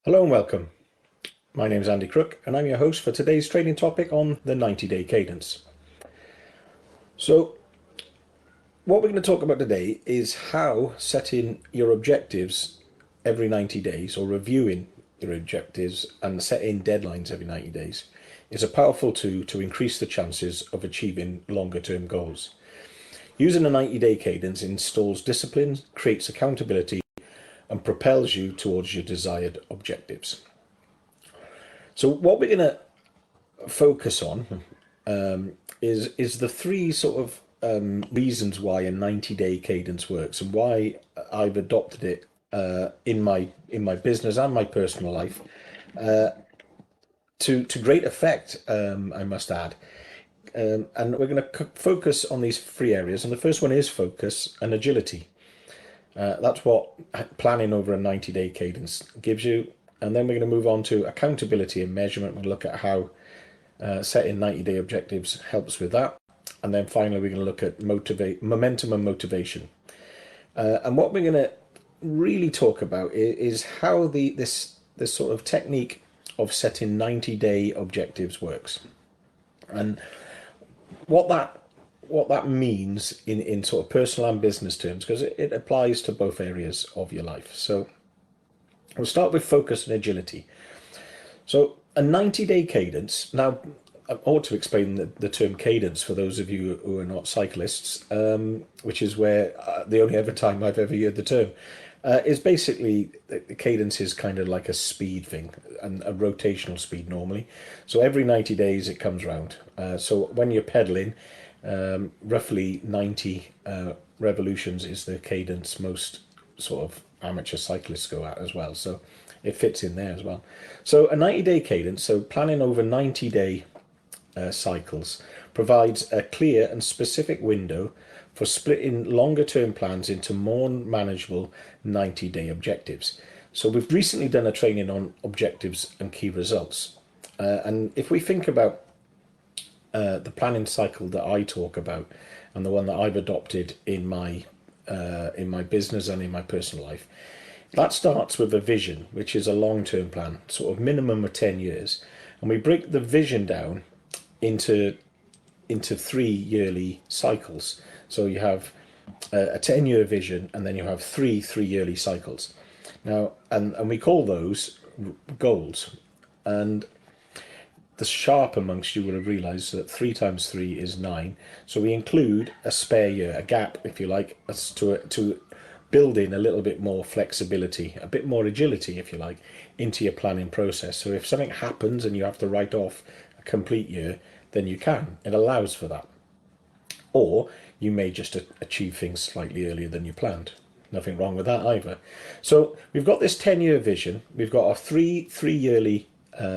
Hello and welcome. My name is Andy Crook and I'm your host for today's training topic on the 90-day cadence. So what we're going to talk about today is how setting your objectives every 90 days or reviewing your objectives and setting deadlines every 90 days is a powerful tool to increase the chances of achieving longer term goals. Using a 90-day cadence installs discipline, creates accountability and propels you towards your desired objectives. So what we're going to focus on is the three sort of reasons why a 90-day cadence works and why I've adopted it in my business and my personal life to great effect, I must add. And we're going to focus on these three areas, and the first one is focus and agility. That's what planning over a 90-day cadence gives you. And then we're going to move on to accountability and measurement. We'll look at how setting 90-day objectives helps with that. And then finally, we're going to look at momentum and motivation. And what we're going to really talk about is how this sort of technique of setting 90-day objectives works. And what that means in sort of personal and business terms, because it applies to both areas of your life. So we'll start with focus and agility. So a 90-day cadence. Now, I ought to explain the term cadence for those of you who are not cyclists, which is where the only ever time I've ever heard the term, is basically the cadence is kind of like a speed thing, and a rotational speed normally. So every 90 days it comes round. So when you're pedaling, roughly 90 revolutions is the cadence most sort of amateur cyclists go at as well. So it fits in there as well. So a 90-day cadence, so planning over 90-day cycles, provides a clear and specific window for splitting longer term plans into more manageable 90-day objectives. So we've recently done a training on objectives and key results. And if we think about the planning cycle that I talk about and the one that I've adopted in my business and in my personal life, that starts with a vision, which is a long-term plan, sort of minimum of 10 years. And we break the vision down into 3 yearly cycles. So you have a 10-year vision, and then you have three yearly cycles. Now, and we call those goals. And the sharp amongst you will have realised that 3 times 3 is 9. So we include a spare year, a gap, if you like, as to build in a little bit more flexibility, a bit more agility, if you like, into your planning process. So if something happens and you have to write off a complete year, then you can. It allows for that. Or you may just achieve things slightly earlier than you planned. Nothing wrong with that either. So we've got this 10-year vision. We've got our three yearly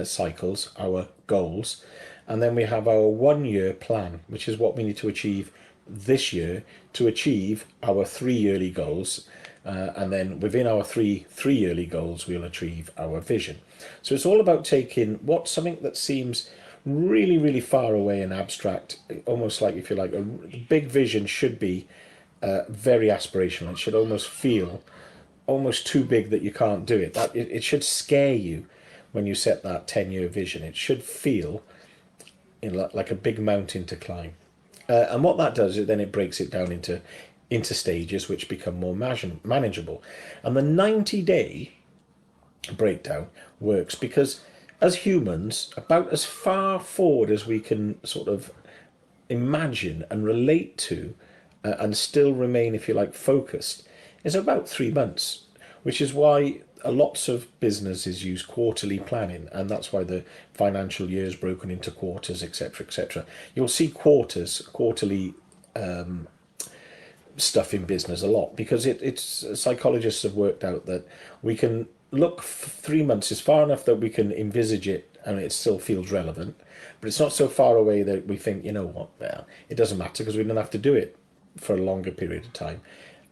cycles, our goals, and then we have our 1-year plan, which is what we need to achieve this year to achieve our 3 yearly goals. And then within our three yearly goals, we'll achieve our vision. So it's all about taking something that seems really far away and abstract, almost like, if you like, a big vision should be very aspirational. It should almost feel almost too big that you can't do it. It should scare you when you set that 10-year vision. It should feel like a big mountain to climb. And what that does is then it breaks it down into stages which become more manageable. And the 90-day breakdown works because as humans, about as far forward as we can sort of imagine and relate to and still remain, if you like, focused, is about 3 months, which is why lots of businesses use quarterly planning, and that's why the financial year is broken into quarters, etc., etc. You'll see quarterly stuff in business a lot because it's psychologists have worked out that we can look 3 months is far enough that we can envisage it and it still feels relevant, but it's not so far away that we think, you know what, well, it doesn't matter because we don't have to do it for a longer period of time,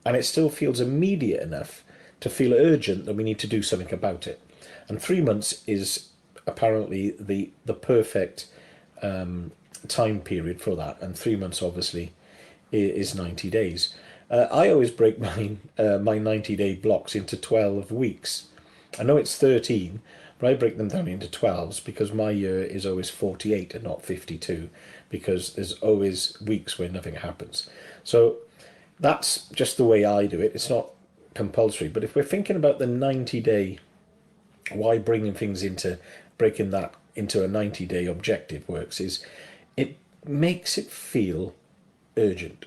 and it still feels immediate enough to feel urgent that we need to do something about it. And 3 months is apparently the perfect time period for that, and 3 months obviously is 90 days. I always break my 90-day blocks into 12 weeks. I know it's 13, but I break them down into 12s because my year is always 48 and not 52, because there's always weeks where nothing happens. So that's just the way I do it. It's not compulsory. But if we're thinking about the 90-day, why breaking that into a 90-day objective works is it makes it feel urgent.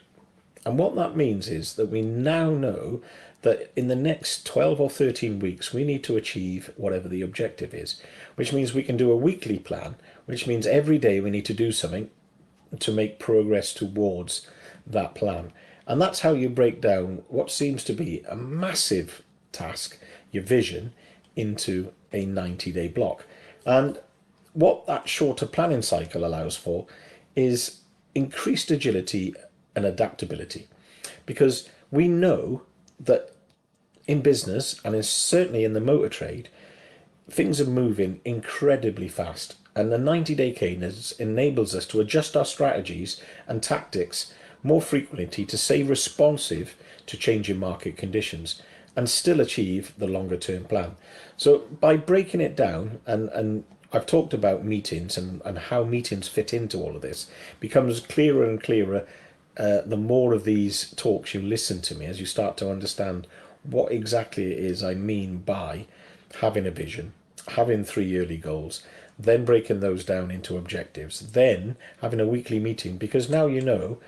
And what that means is that we now know that in the next 12 or 13 weeks, we need to achieve whatever the objective is, which means we can do a weekly plan, which means every day we need to do something to make progress towards that plan. And that's how you break down what seems to be a massive task, your vision, into a 90-day block. And what that shorter planning cycle allows for is increased agility and adaptability, because we know that in business and certainly in the motor trade, things are moving incredibly fast, and the 90-day cadence enables us to adjust our strategies and tactics more frequently to stay responsive to changing market conditions and still achieve the longer term plan. So by breaking it down, and I've talked about meetings and how meetings fit into all of this, becomes clearer and clearer the more of these talks you listen to me, as you start to understand what exactly it is I mean by having a vision, having 3 yearly goals, then breaking those down into objectives, then having a weekly meeting, because now you know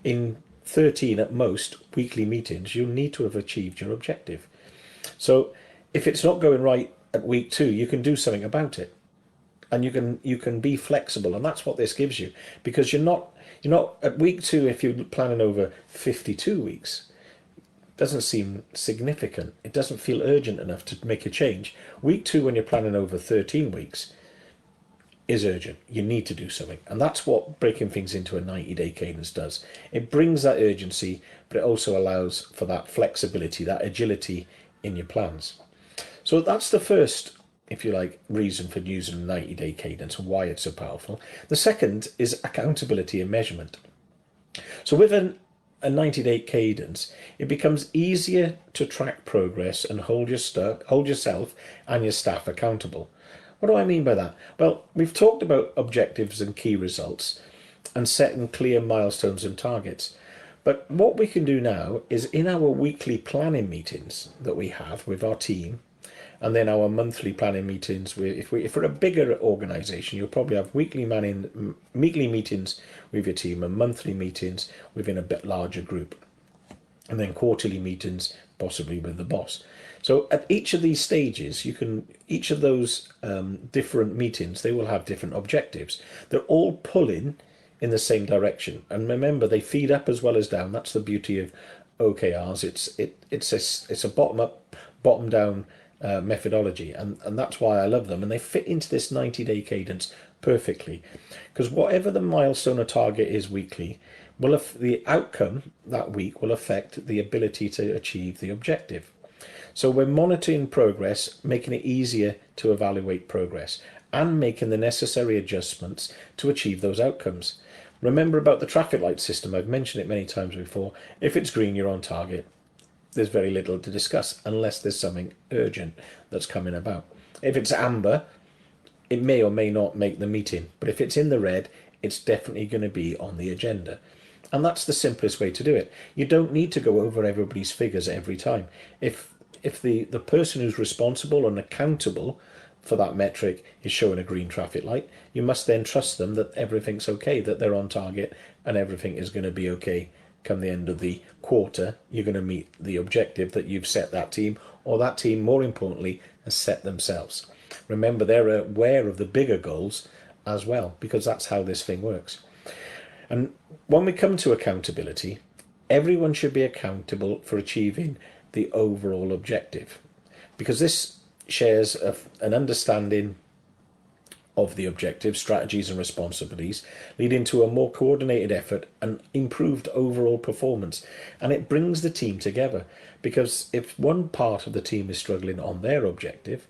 in 13 at most weekly meetings you'll need to have achieved your objective. So if it's not going right at week 2, you can do something about it, and you can be flexible, and that's what this gives you, because you're not at week 2, if you're planning over 52 weeks, doesn't seem significant. It doesn't feel urgent enough to make a change. Week 2, when you're planning over 13 weeks, is urgent. You need to do something. And that's what breaking things into a 90-day cadence does. It brings that urgency, but it also allows for that flexibility, that agility in your plans. So that's the first, if you like, reason for using a 90-day cadence and why it's so powerful. The second is accountability and measurement. So with a 90-day cadence, it becomes easier to track progress and hold yourself and your staff accountable. What do I mean by that? Well, we've talked about objectives and key results and setting clear milestones and targets. But what we can do now is in our weekly planning meetings that we have with our team, and then our monthly planning meetings, if we're a bigger organisation, you'll probably have weekly meetings with your team and monthly meetings within a bit larger group, and then quarterly meetings possibly with the boss. So at each of these stages, each of those different meetings, they will have different objectives. They're all pulling in the same direction, and remember, they feed up as well as down. That's the beauty of OKRs. It's a bottom up, bottom down methodology, and that's why I love them, and they fit into this 90-day cadence perfectly, because whatever the milestone or target is weekly, the outcome that week will affect the ability to achieve the objective. So we're monitoring progress, making it easier to evaluate progress, and making the necessary adjustments to achieve those outcomes. Remember about the traffic light system. I've mentioned it many times before. If it's green, you're on target. There's very little to discuss unless there's something urgent that's coming about. If it's amber, it may or may not make the meeting, but if it's in the red, it's definitely going to be on the agenda. And that's the simplest way to do it. You don't need to go over everybody's figures every time. If the person who's responsible and accountable for that metric is showing a green traffic light, you must then trust them that everything's okay, that they're on target and everything is going to be okay. Come the end of the quarter, you're going to meet the objective that you've set that team, or that team, more importantly, has set themselves. Remember, they're aware of the bigger goals as well, because that's how this thing works. And when we come to accountability, everyone should be accountable for achieving the overall objective, because this shares an understanding of the objectives, strategies and responsibilities, leading to a more coordinated effort and improved overall performance. And it brings the team together, because if one part of the team is struggling on their objective,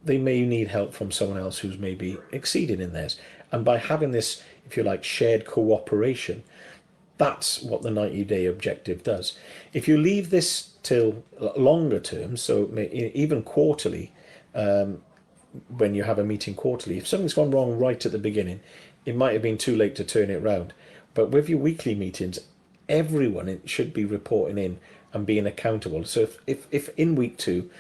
they may need help from someone else who's maybe exceeding in theirs. And by having this, if you like, shared cooperation, that's what the 90-day objective does. If you leave this till longer term, so even quarterly, when you have a meeting quarterly. If something's gone wrong right at the beginning, it might have been too late to turn it round. But with your weekly meetings, everyone should be reporting in and being accountable. So if in week 2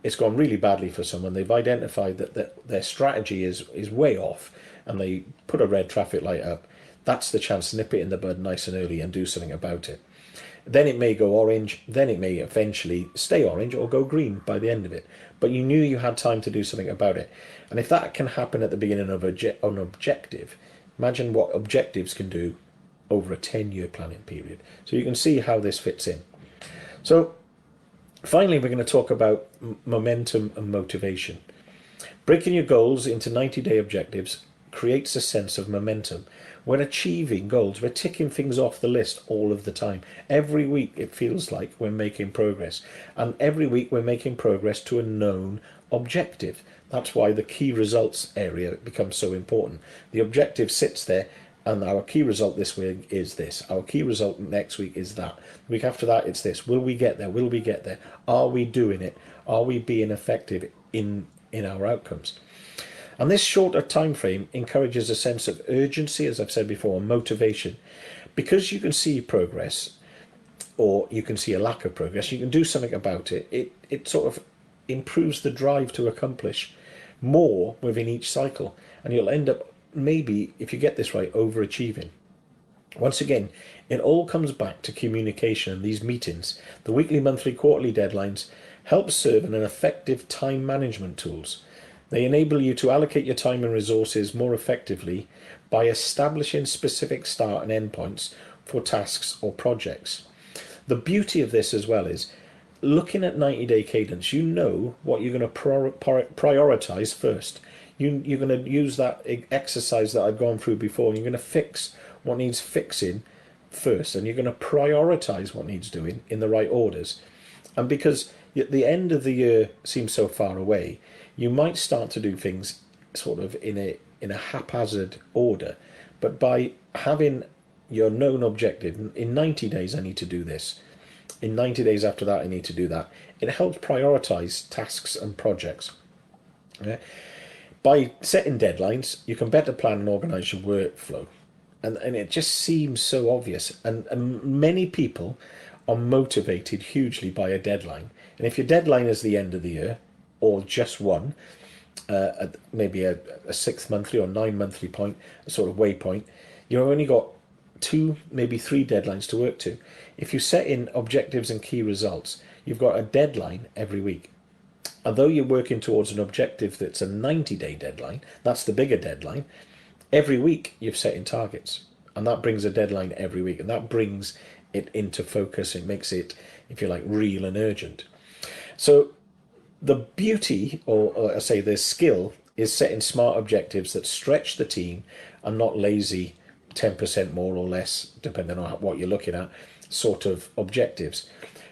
it's gone really badly for someone, they've identified that their strategy is way off, and they put a red traffic light up, that's the chance to nip it in the bud nice and early and do something about it. Then it may go orange, then it may eventually stay orange or go green by the end of it. But you knew you had time to do something about it. And if that can happen at the beginning of an objective, imagine what objectives can do over a 10-year planning period. So you can see how this fits in. So finally, we're going to talk about momentum and motivation. Breaking your goals into 90-day objectives creates a sense of momentum. We're achieving goals, we're ticking things off the list all of the time. Every week it feels like we're making progress, and every week we're making progress to a known objective. That's why the key results area becomes so important. The objective sits there, and our key result this week is this. Our key result next week is that. The week after that it's this. Will we get there? Will we get there? Are we doing it? Are we being effective in our outcomes? And this shorter time frame encourages a sense of urgency, as I've said before, and motivation. Because you can see progress, or you can see a lack of progress, you can do something about it. It sort of improves the drive to accomplish more within each cycle. And you'll end up, maybe, if you get this right, overachieving. Once again, it all comes back to communication and these meetings. The weekly, monthly, quarterly deadlines help serve as an effective time management tools. They enable you to allocate your time and resources more effectively by establishing specific start and end points for tasks or projects. The beauty of this as well is, looking at 90-day cadence, you know what you're going to prioritize first. You're going to use that exercise that I've gone through before, and you're going to fix what needs fixing first, and you're going to prioritize what needs doing in the right orders. And because the end of the year seems so far away, you might start to do things sort of in a haphazard order. But by having your known objective, in 90 days I need to do this, in 90 days after that I need to do that, it helps prioritize tasks and projects. Okay? By setting deadlines, you can better plan and organize your workflow. And it just seems so obvious. And many people are motivated hugely by a deadline. And if your deadline is the end of the year, or just one, maybe a 6 monthly or 9 monthly point, a sort of waypoint, you've only got 2, maybe 3 deadlines to work to. If you set in objectives and key results, you've got a deadline every week. Although you're working towards an objective that's a 90-day deadline, that's the bigger deadline, every week you've set in targets. And that brings a deadline every week. And that brings it into focus. It makes it, if you like, real and urgent. So the beauty, or I say the skill, is setting smart objectives that stretch the team and not lazy 10% more or less, depending on what you're looking at, sort of objectives.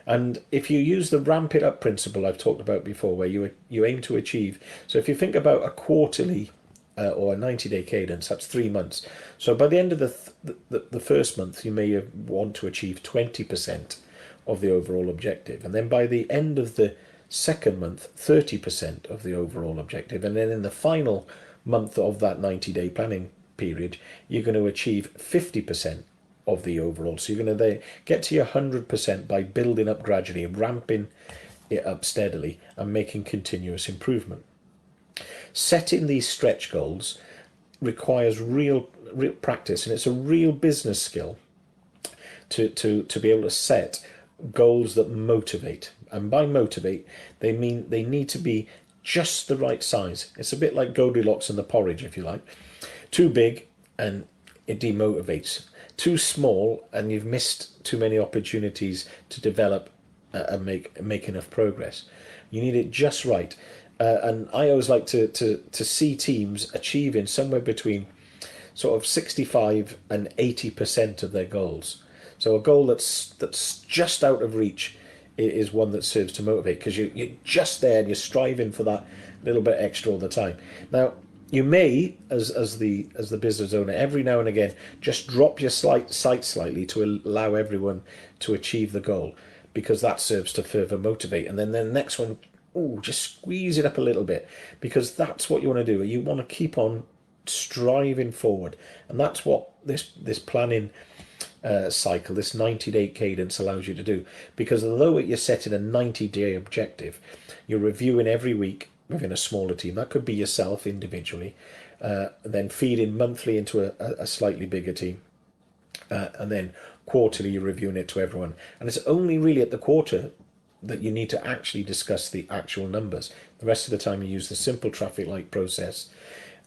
And if you use the ramp it up principle I've talked about before, where you aim to achieve, so if you think about a quarterly or a 90-day cadence, that's 3 months. So by the end of the first month, you may want to achieve 20% of the overall objective. And then by the end of the second month, 30% of the overall objective. And then in the final month of that 90-day planning period, you're going to achieve 50% of the overall. So you're going to get to your 100% by building up gradually, ramping it up steadily, and making continuous improvement. Setting these stretch goals requires real practice, and it's a real business skill to be able to set goals that motivate. And by motivate, they mean they need to be just the right size. It's a bit like Goldilocks and the porridge, if you like. Too big and it demotivates. Too small and you've missed too many opportunities to develop and make enough progress. You need it just right. And I always like to see teams achieving somewhere between sort of 65 and 80% of their goals. So a goal that's just out of reach is one that serves to motivate, because you're just there and you're striving for that little bit extra all the time. Now, you may, as the business owner, every now and again, just drop your sight slightly to allow everyone to achieve the goal, because that serves to further motivate. And then the next one oh, just squeeze it up a little bit, because that's what you want to do. You want to keep on striving forward, and that's what this planning cycle, this 90-day cadence allows you to do. Because although you're setting a 90-day objective, you're reviewing every week within a smaller team. That could be yourself individually, then feeding monthly into a slightly bigger team, and then quarterly you're reviewing it to everyone. And it's only really at the quarter that you need to actually discuss the actual numbers. The rest of the time you use the simple traffic light process.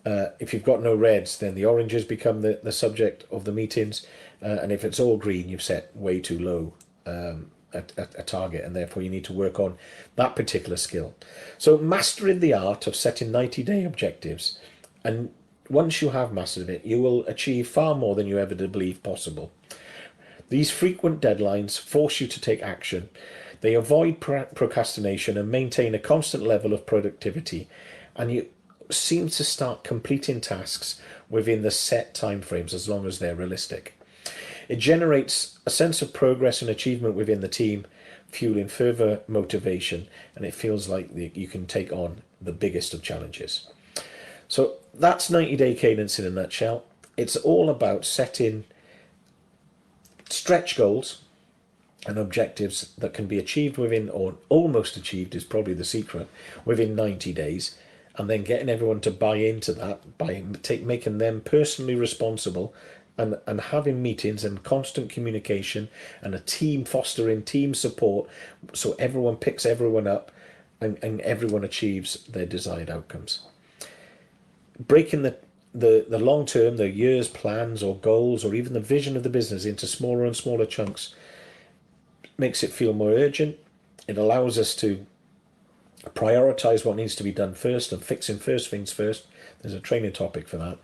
If you've got no reds, then the oranges become the subject of the meetings, and if it's all green, you've set way too low a target, and therefore you need to work on that particular skill. So mastering the art of setting 90-day objectives, and once you have mastered it, you will achieve far more than you ever did believe possible. These frequent deadlines force you to take action. They avoid procrastination and maintain a constant level of productivity, and you seem to start completing tasks within the set timeframes as long as they're realistic. It generates a sense of progress and achievement within the team, fueling further motivation, and it feels like you can take on the biggest of challenges. So that's 90-day cadence in a nutshell. It's all about setting stretch goals and objectives that can be achieved within, or almost achieved is probably the secret, within 90 days, and then getting everyone to buy into that by making them personally responsible, and having meetings and constant communication and a team, fostering team support, so everyone picks everyone up and everyone achieves their desired outcomes. Breaking the long term, the year's plans or goals, or even the vision of the business into smaller and smaller chunks makes it feel more urgent. It allows us to prioritize what needs to be done first, and fixing first things first. There's a training topic for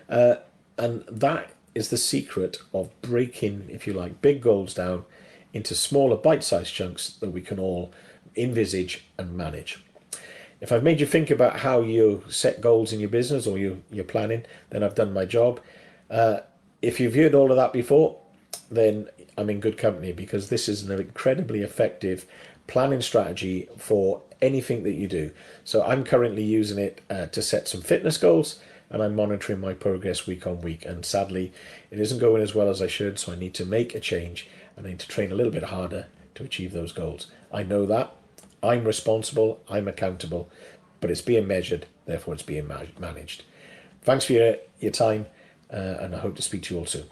that. And that is the secret of breaking, if you like, big goals down into smaller bite-sized chunks that we can all envisage and manage. If I've made you think about how you set goals in your business or you're planning, then I've done my job. If you've heard all of that before, then I'm in good company, because this is an incredibly effective planning strategy for anything that you do. So I'm currently using it to set some fitness goals, and I'm monitoring my progress week on week. And sadly, it isn't going as well as I should, so I need to make a change, and I need to train a little bit harder to achieve those goals. I know that. I'm responsible, I'm accountable, but it's being measured, therefore it's being managed. Thanks for your time, and I hope to speak to you all soon.